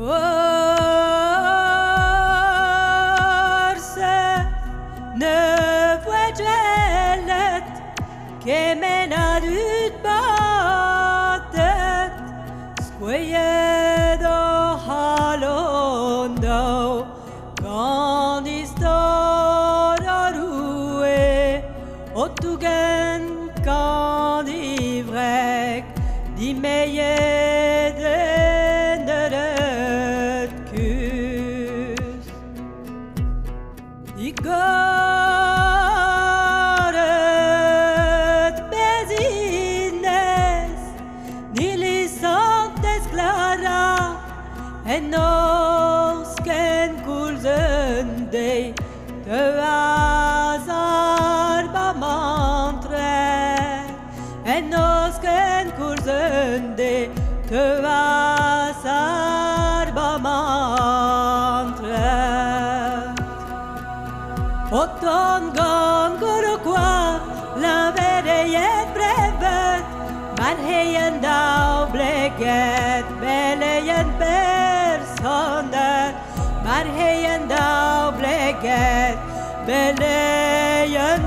Forse ne vuoi che me n'ha battet squiedo halondo quand istora rue otugen quand ivrek di meye deneret kus di goret bezines ni lisantes clara en nosken kulzende te azar ba mantre en nosken kulzende te azar ba mantre Oton gongoro qua la verejet brevet maar heien dau bleget belejen personer maar heien dau bleget belejen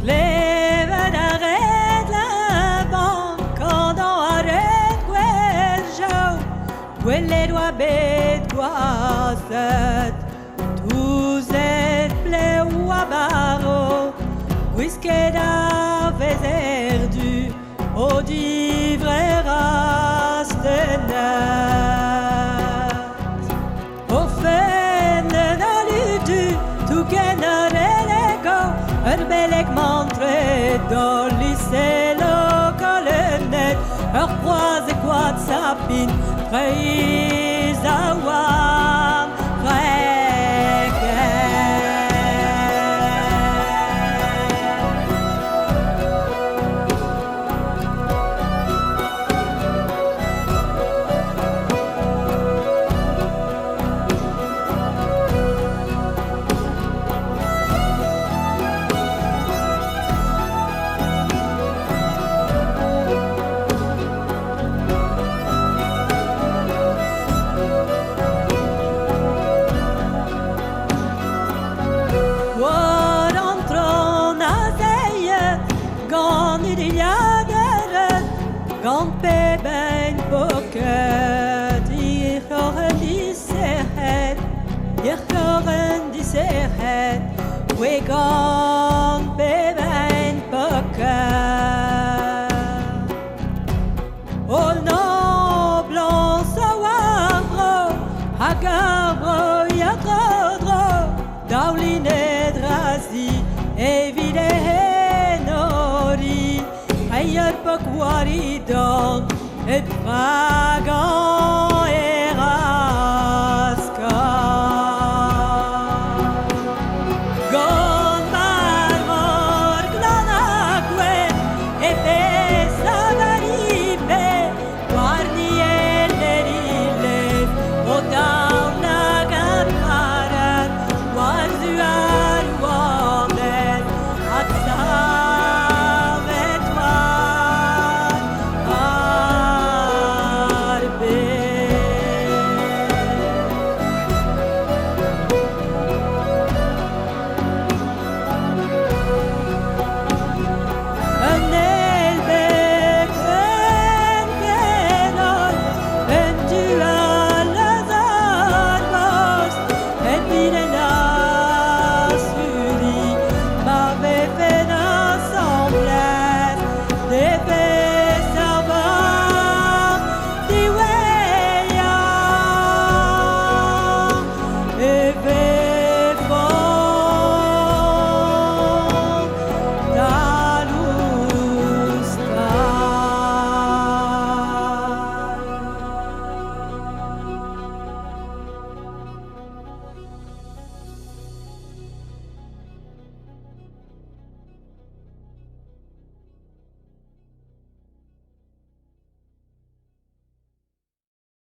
Leven arrête la banque quand on arrête quelle doit bête quoi cette tous et play ou à barreau whisky d'avez erdu au divre rastenet au fin de la lutte tout canard Belek montre dans lycée local net croise quoi de sapine très awam Gant beben pocket ich hören die Serhet we gant beben pocket all no blanc sawabro hagabro yatrodro dauline drasi evide nori Ayer pak waridon et fragan